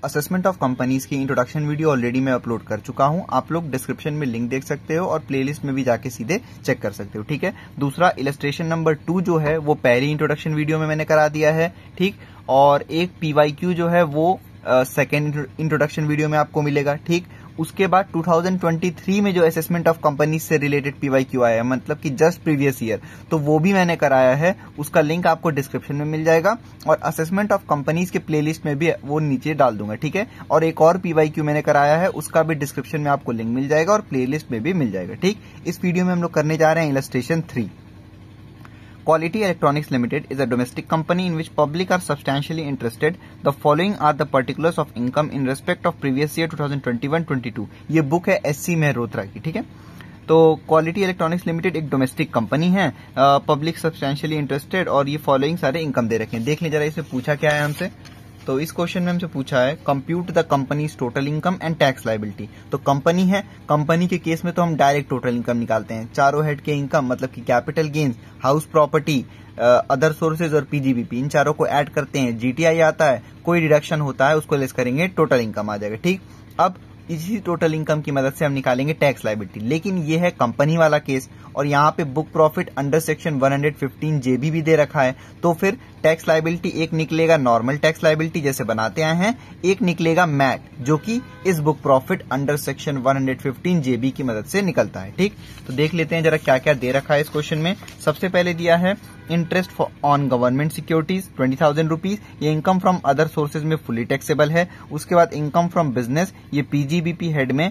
Assessment of companies की introduction video already मैं upload कर चुका हूं। आप लोग डिस्क्रिप्शन में लिंक देख सकते हो और प्लेलिस्ट में भी जाके सीधे चेक कर सकते हो। ठीक है। दूसरा इलस्ट्रेशन नंबर 2 जो है वो पहली इंट्रोडक्शन वीडियो में मैंने करा दिया है। ठीक। और एक PYQ जो है वो सेकेंड इंट्रोडक्शन वीडियो में आपको मिलेगा। ठीक। उसके बाद 2023 में जो असेसमेंट ऑफ कंपनीज से रिलेटेड PYQ आया है, मतलब कि जस्ट प्रीवियस ईयर, तो वो भी मैंने कराया है। उसका लिंक आपको डिस्क्रिप्शन में मिल जाएगा और असेसमेंट ऑफ कंपनीज के प्लेलिस्ट में भी वो नीचे डाल दूंगा। ठीक है। और एक और PYQ मैंने कराया है, उसका भी डिस्क्रिप्शन में आपको लिंक मिल जाएगा और प्लेलिस्ट में भी मिल जाएगा। ठीक। इस वीडियो में हम लोग करने जा रहे हैं illustration 3। Quality Electronics Limited is a domestic company in which public are substantially interested. The following are the particulars of income in respect of previous year 2021-22. ये बुक है SC मेहरोत्रा की। ठीक है। तो क्वालिटी इलेक्ट्रॉनिक्स लिमिटेड एक domestic company है, public substantially interested, और ये फॉलोइंग सारे इनकम दे रखे हैं। देख लें जरा इसमें पूछा क्या है हमसे। तो इस क्वेश्चन में हमसे पूछा है compute the companies total income and tax liability. तो कंपनी है, कंपनी के केस में तो हम डायरेक्ट टोटल इनकम निकालते हैं। चारों हेड के इनकम मतलब कि capital gains, house property, other sources और PGBP, इन चारों को ऐड करते हैं। GTI आता है, कोई डिडक्शन होता है उसको लेस करेंगे, टोटल इनकम आ जाएगा। ठीक। अब इसी टोटल इनकम की मदद से हम निकालेंगे टैक्स लायबिलिटी। लेकिन ये है कंपनी वाला केस और यहाँ पे book profit under section 115 JB भी दे रखा है। तो फिर टैक्स लायबिलिटी एक निकलेगा नॉर्मल टैक्स लायबिलिटी जैसे बनाते आए हैं, एक निकलेगा मैट जो कि इस book profit under section 115 JB की मदद से निकलता है। ठीक। तो देख लेते हैं जरा क्या क्या दे रखा है इस क्वेश्चन में। सबसे पहले दिया है interest on government securities 20,000 rupees, ये इनकम फ्रॉम अदर सोर्सेज में फुली टैक्सेबल है। उसके बाद इनकम फ्रॉम बिजनेस, ये PGBP हेड में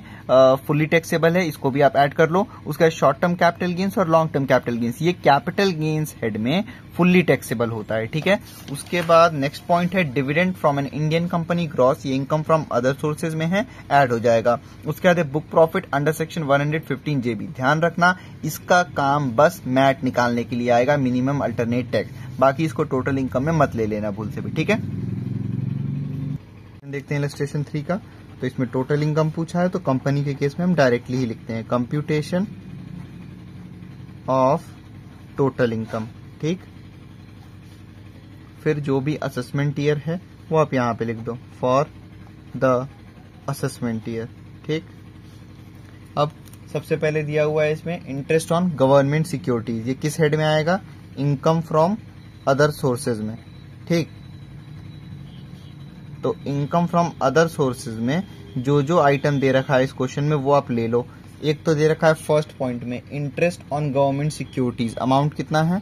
फुली टैक्सेबल है, इसको भी आप ऐड कर लो। उसके बाद शॉर्ट टर्म कैपिटल गेन्स और लॉन्ग टर्म कैपिटल गेन्स, ये कैपिटल गेन्स हेड में फुल्ली टैक्सेबल होता है। ठीक है। उसके बाद नेक्स्ट पॉइंट है dividend from an Indian company gross, ये इनकम फ्रॉम अदर सोर्सेज में है, ऐड हो जाएगा। उसके बाद book profit under section 115 JB, ध्यान रखना इसका काम बस मैट निकालने के लिए आएगा, मिनिमम अल्टरनेट टैक्स, बाकी इसको टोटल इनकम में मत ले लेना भूल से भी। ठीक है। देखते हैं इलस्ट्रेशन 3 का। तो इसमें टोटल इनकम पूछा है तो कंपनी के केस में हम डायरेक्टली ही लिखते हैं कंप्यूटेशन ऑफ टोटल इनकम। ठीक। फिर जो भी असेसमेंट ईयर है वो आप यहां पे लिख दो, फॉर द असेसमेंट ईयर। ठीक। अब सबसे पहले दिया हुआ है इसमें इंटरेस्ट ऑन गवर्नमेंट सिक्योरिटीज, ये किस हेड में आएगा, इनकम फ्रॉम अदर सोर्सेज में। ठीक। तो इनकम फ्रॉम अदर सोर्सेज में जो जो आइटम दे रखा है इस क्वेश्चन में वो आप ले लो। एक तो दे रखा है फर्स्ट पॉइंट में interest on government securities, amount कितना है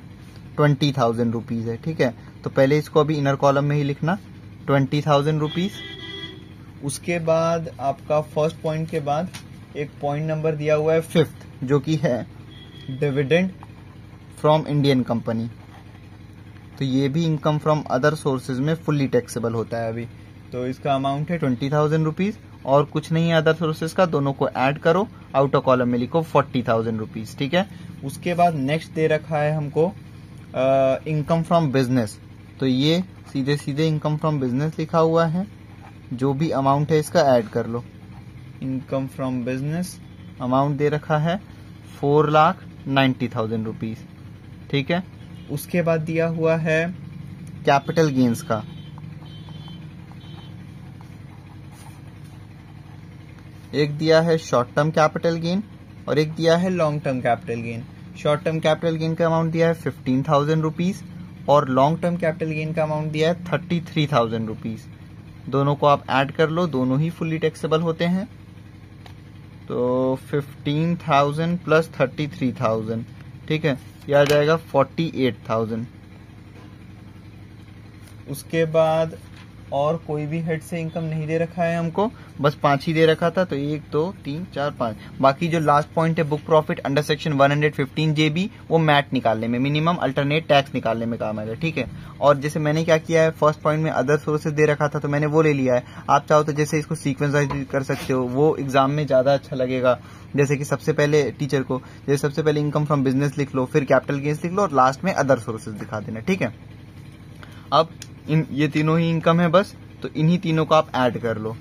20,000 रुपीज है। ठीक है। तो पहले इसको अभी इनर कॉलम में ही लिखना 20,000 रुपीज। उसके बाद आपका फर्स्ट पॉइंट के बाद एक पॉइंट नंबर दिया हुआ है 5th, जो कि है डिविडेंड फ्रॉम इंडियन कंपनी। तो ये भी इनकम फ्रॉम अदर सोर्सेज में फुल्ली टैक्सेबल होता है अभी। तो इसका अमाउंट है 20,000 रुपीज और कुछ नहीं है अदर सोर्सेज का, दोनों को ऐड करो, आउटर कॉलम में लिखो 40,000 रुपीज। ठीक है। उसके बाद नेक्स्ट दे रखा है हमको इनकम फ्रॉम बिजनेस, तो ये सीधे सीधे इनकम फ्रॉम बिजनेस लिखा हुआ है, जो भी अमाउंट है इसका ऐड कर लो। इनकम फ्रॉम बिजनेस अमाउंट दे रखा है 4,90,000 रुपीज। ठीक है। उसके बाद दिया हुआ है कैपिटल गेन्स का, एक दिया है शॉर्ट टर्म कैपिटल गेन और एक दिया है long term capital gain. Short term capital gain का अमाउंट दिया है 15,000 रुपीज और लॉन्ग टर्म कैपिटल गेन का अमाउंट दिया है 33,000 रुपीज। दोनों को आप ऐड कर लो, दोनों ही फुल्ली टैक्सेबल होते हैं। तो 15,000 प्लस 33,000, ठीक है, यह आ जाएगा 48,000। उसके बाद और कोई भी हेड से इनकम नहीं दे रखा है हमको, बस 5 ही दे रखा था। तो 1 2 3 4 5, बाकी जो लास्ट पॉइंट है book profit under section 115 JB, वो मैट निकालने में, मिनिमम अल्टरनेट टैक्स निकालने में काम आएगा। ठीक है। और जैसे मैंने क्या किया है, फर्स्ट पॉइंट में अदर सोर्सेज दे रखा था तो मैंने वो ले लिया है। आप चाहो तो जैसे इसको सीक्वेंस वाइज कर सकते हो, वो एग्जाम में ज्यादा अच्छा लगेगा। जैसे कि सबसे पहले टीचर को जैसे सबसे पहले इनकम फ्रॉम बिजनेस लिख लो, फिर कैपिटल गेन्स लिख लो और लास्ट में अदर सोर्सेज दिखा देना। ठीक है। अब ये तीनों ही इनकम है बस, तो इन्हीं तीनों को आप ऐड कर लो।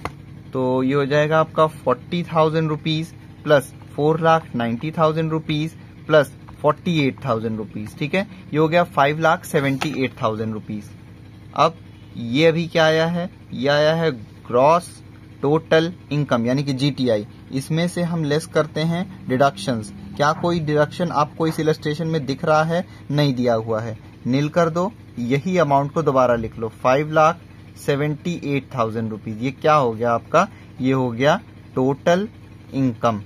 तो ये हो जाएगा आपका 40,000 rupees plus 4,90,000 rupees plus 48,000 rupees. ठीक है। ये हो गया 5,78,000 रुपीज। अब ये अभी क्या आया है, ये आया है ग्रॉस टोटल इनकम यानी कि GTI, इसमें से हम लेस करते हैं डिडक्शंस। क्या कोई डिडक्शन आपको इस इलस्ट्रेशन में दिख रहा है? नहीं दिया हुआ है, नील कर दो। यही अमाउंट को दोबारा लिख लो, 5,78,000 रुपीज। ये क्या हो गया आपका? ये हो गया टोटल इनकम।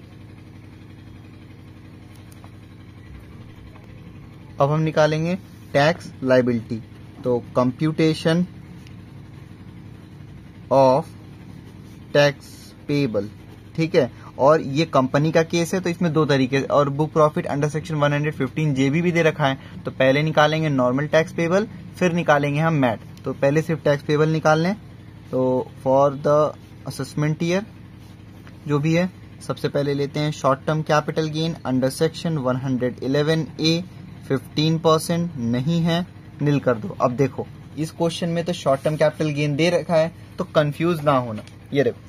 अब हम निकालेंगे टैक्स लायबिलिटी। तो कंप्यूटेशन ऑफ टैक्स पेबल, ठीक है। और ये कंपनी का केस है तो इसमें दो तरीके, और book profit under section 115 JB भी दे रखा है। तो पहले निकालेंगे नॉर्मल टैक्स पेबल, फिर निकालेंगे हम मैट। तो पहले सिर्फ टैक्स पेबल निकाल लें। तो फॉर द असेसमेंट ईयर जो भी है, सबसे पहले लेते हैं short term capital gain under section 111A, 15% नहीं है, नील कर दो। अब देखो इस क्वेश्चन में तो शॉर्ट टर्म कैपिटल गेन दे रखा है, तो कंफ्यूज ना होना। ये देखो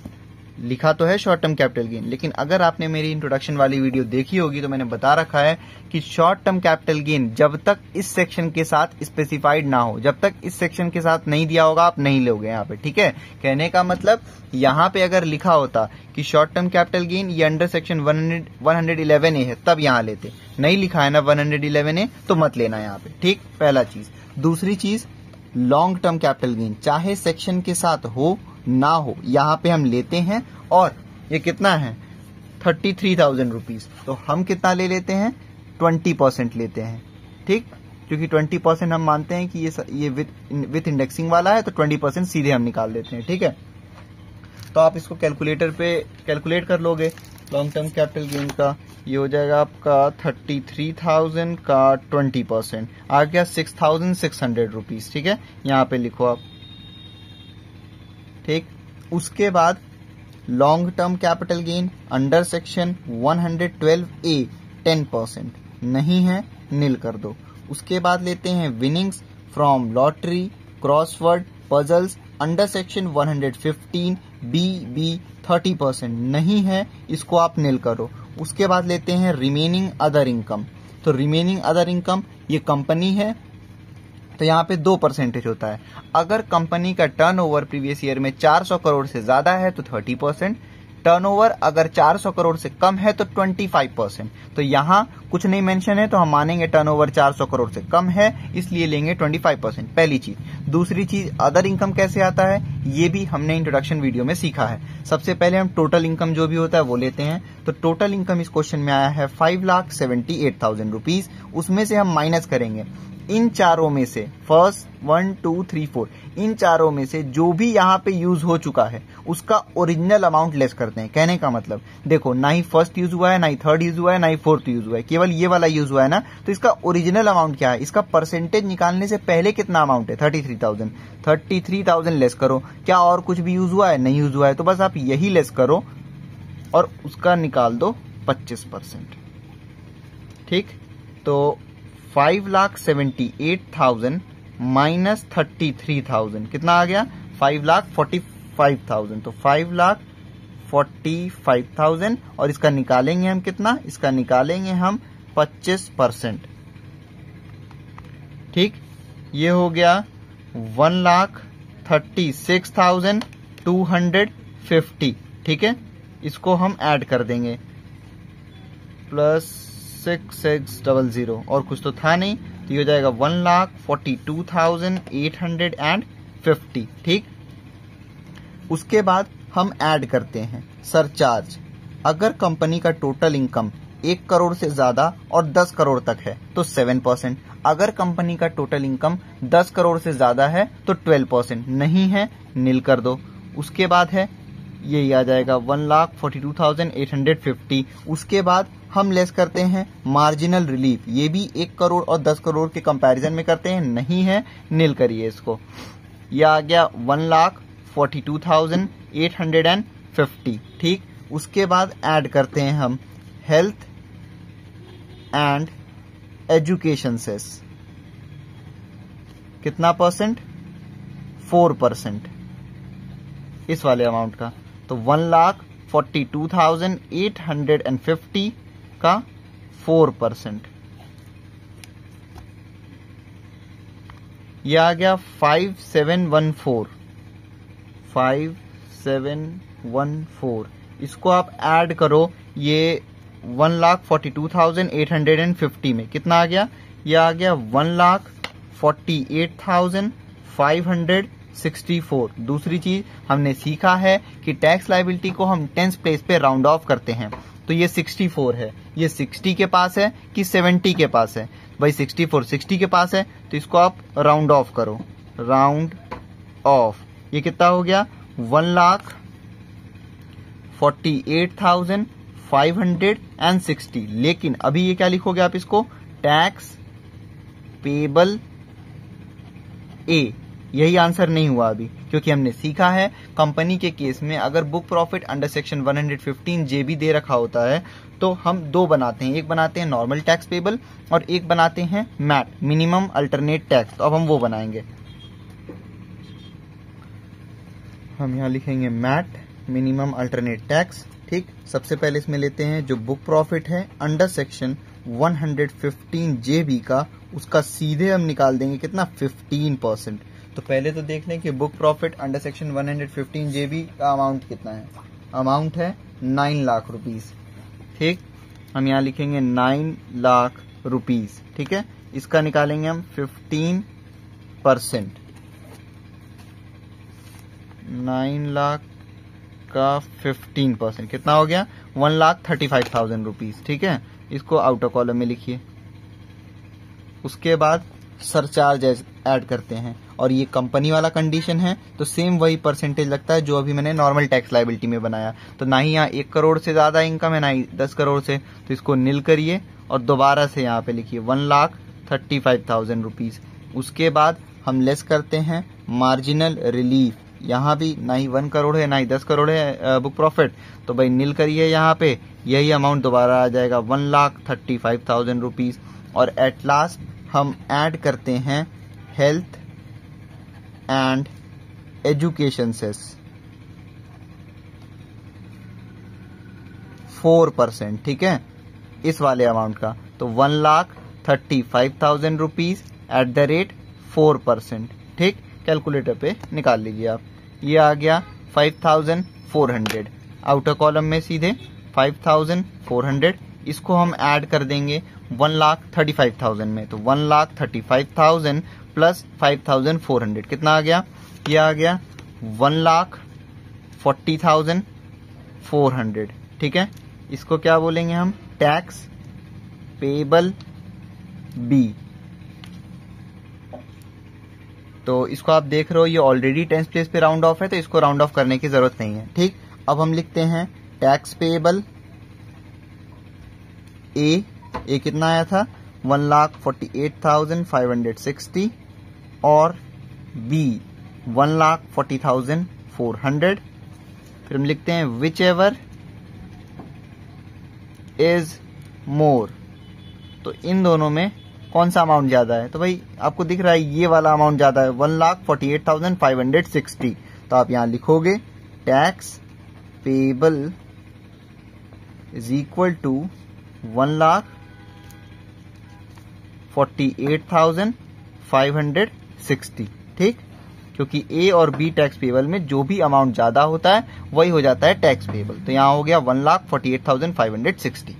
लिखा तो है शॉर्ट टर्म कैपिटल गेन, लेकिन अगर आपने मेरी इंट्रोडक्शन वाली वीडियो देखी होगी तो मैंने बता रखा है कि शॉर्ट टर्म कैपिटल गेन जब तक इस सेक्शन के साथ स्पेसिफाइड ना हो, जब तक इस सेक्शन के साथ नहीं दिया होगा आप नहीं लोगे यहाँ पे, ठीक है। कहने का मतलब यहाँ पे अगर लिखा होता कि शॉर्ट टर्म कैपिटल गेन ये अंडर सेक्शन 111A है, तब यहाँ लेते। नहीं लिखा है ना 111A, तो मत लेना यहाँ पे, ठीक। पहला चीज। दूसरी चीज, लॉन्ग टर्म कैपिटल गेन चाहे सेक्शन के साथ हो ना हो, यहाँ पे हम लेते हैं। और ये कितना है? 33,000 रुपीज। तो हम कितना ले लेते हैं? 20% लेते हैं, ठीक। क्योंकि 20% हम मानते हैं कि ये विथ इंडेक्सिंग वाला है, तो 20% सीधे हम निकाल देते हैं, ठीक है। तो आप इसको कैलकुलेटर पे कैलकुलेट कर लोगे। लॉन्ग टर्म कैपिटल गेन का ये हो जाएगा आपका 33,000 का 20% आ गया 6,600 रुपीज, ठीक है। यहाँ पे लिखो आप, ठीक। उसके बाद long term capital gain under section 112A, 10% नहीं है, नील कर दो। उसके बाद लेते हैं winnings from lottery, crossword, puzzles under section 115BB, 30% नहीं है, इसको आप नील करो। उसके बाद लेते हैं रिमेनिंग अदर इनकम। तो रिमेनिंग अदर इनकम ये कंपनी है, तो यहाँ पे 2% होता है। अगर कंपनी का टर्नओवर प्रीवियस ईयर में 400 करोड़ से ज्यादा है तो 30%, टर्नओवर अगर 400 करोड़ से कम है तो 25%। तो यहाँ कुछ नहीं मेंशन है, तो हम मानेंगे टर्नओवर 400 करोड़ से कम है, इसलिए लेंगे 25%। पहली चीज। दूसरी चीज, अदर इनकम कैसे आता है ये भी हमने इंट्रोडक्शन वीडियो में सीखा है। सबसे पहले हम टोटल इनकम जो भी होता है वो लेते हैं। तो टोटल इनकम इस क्वेश्चन में आया है 5,78,000 रुपीज। उसमें से हम माइनस करेंगे इन चारों में से, फर्स्ट 1 2 3 4, इन चारों में से जो भी यहाँ पे यूज हो चुका है उसका ओरिजिनल अमाउंट लेस करते हैं। कहने का मतलब देखो, ना ही फर्स्ट यूज हुआ है, ना ही थर्ड यूज हुआ है, ना ही फोर्थ यूज हुआ है, केवल ये वाला यूज हुआ है ना। तो इसका ओरिजिनल अमाउंट क्या है, इसका परसेंटेज निकालने से पहले कितना अमाउंट है? 33,000। 33,000 लेस करो। क्या और कुछ भी यूज हुआ है? नहीं यूज हुआ है, तो बस आप यही लेस करो और उसका निकाल दो 25%, ठीक। तो 5,78,000 माइनस 33,000 कितना आ गया? 5,45,000। तो 5,45,000 और इसका निकालेंगे हम कितना? इसका निकालेंगे हम 25%, ठीक। ये हो गया 1,36,250, ठीक है। इसको हम ऐड कर देंगे प्लस 6600 और कुछ तो था नहीं, तो ये हो जाएगा 1,42,850, ठीक। उसके बाद हम ऐड करते हैं सरचार्ज। अगर कंपनी का टोटल इनकम 1 करोड़ से ज्यादा और 10 करोड़ तक है तो 7%। अगर कंपनी का टोटल इनकम 10 करोड़ से ज्यादा है तो 12% नहीं है, नील कर दो। उसके बाद है यही आ जाएगा 1,42,850। उसके बाद हम लेस करते हैं मार्जिनल रिलीफ, ये भी 1 करोड़ और 10 करोड़ के कंपैरिजन में करते हैं, नहीं है, नील करिए इसको। ये आ गया 1,42,850, ठीक। उसके बाद ऐड करते हैं हम हेल्थ एंड एजुकेशन सेस। कितना परसेंट? 4% इस वाले अमाउंट का। तो 1,42,850 का 4%, ये आ गया 5,714 714, इसको आप ऐड करो ये 1,42,850 में कितना आ गया, ये आ गया 1,48,564। दूसरी चीज हमने सीखा है कि टैक्स लायबिलिटी को हम टेंस प्लेस पे राउंड ऑफ करते हैं, तो ये 64 है, ये 60 के पास है कि 70 के पास है, भाई 64 60 के पास है, तो इसको आप राउंड ऑफ करो, राउंड ऑफ, ये कितना हो गया 1,48,560। लेकिन अभी ये क्या लिखोगे आप, इसको टैक्स पेबल ए, यही आंसर नहीं हुआ अभी, क्योंकि हमने सीखा है कंपनी के केस में अगर बुक प्रॉफिट अंडर सेक्शन 115 जेबी दे रखा होता है तो हम दो बनाते हैं, एक बनाते हैं नॉर्मल टैक्स पेबल और एक बनाते हैं मैट, मिनिमम अल्टरनेट टैक्स। तो अब हम वो बनाएंगे, हम यहां लिखेंगे मैट, मिनिमम अल्टरनेट टैक्स। ठीक, सबसे पहले इसमें लेते हैं जो बुक प्रॉफिट है अंडर सेक्शन 115 जेबी का, उसका सीधे हम निकाल देंगे कितना 15%। तो पहले तो देख लें कि बुक प्रॉफिट अंडर सेक्शन 115 जेबी का अमाउंट कितना है, अमाउंट है 9 लाख रुपीस। ठीक, हम यहाँ लिखेंगे 9 लाख रुपीस, ठीक है, इसका निकालेंगे हम 15%, 9 लाख का 15% कितना हो गया 1,35,000 रुपीज। ठीक है, इसको आउटर कॉलम में लिखिए। उसके बाद सरचार्ज ऐड करते हैं, और ये कंपनी वाला कंडीशन है तो सेम वही परसेंटेज लगता है जो अभी मैंने नॉर्मल टैक्स लायबिलिटी में बनाया। तो ना ही यहाँ 1 करोड़ से ज्यादा इनकम है, ना ही 10 करोड़ से, तो इसको नील करिए और दोबारा से यहाँ पे लिखिए 1,35,000 रुपीज। उसके बाद हम लेस करते हैं मार्जिनल रिलीफ, यहाँ भी ना ही 1 करोड़ है ना ही 10 करोड़ है बुक प्रॉफिट, तो भाई नील करिए यहाँ पे, यही अमाउंट दोबारा आ जाएगा 1,35,000 रुपीज। और एट लास्ट हम ऐड करते हैं हेल्थ एंड एजुकेशन सेस 4%, ठीक है, इस वाले अमाउंट का, तो 1,35,000 रुपीज एट द रेट 4%। ठीक, कैलकुलेटर पे निकाल लीजिए आप, ये आ गया 5,400, आउटर कॉलम में सीधे 5,400, इसको हम ऐड कर देंगे 1,35,000 में, तो 1,35,000 प्लस 5,400 कितना आ गया, ये आ गया 1,40,400। ठीक है, इसको क्या बोलेंगे हम, टैक्स पेबल बी। तो इसको आप देख रहे हो ये ऑलरेडी टेंस प्लेस पे राउंड ऑफ है, तो इसको राउंड ऑफ करने की जरूरत नहीं है। ठीक, अब हम लिखते हैं टैक्स पेबल ए कितना आया था 1,48,560 और बी 1,40,400। फिर हम लिखते हैं विच एवर इज मोर, तो इन दोनों में कौन सा अमाउंट ज्यादा है, तो भाई आपको दिख रहा है ये वाला अमाउंट ज्यादा है 1,48,560। तो आप यहां लिखोगे tax payable is equal to 1,48,560। ठीक, क्योंकि ए और बी टैक्स पेबल में जो भी अमाउंट ज्यादा होता है वही हो जाता है टैक्स पेबल। तो यहां हो गया 1,48,560।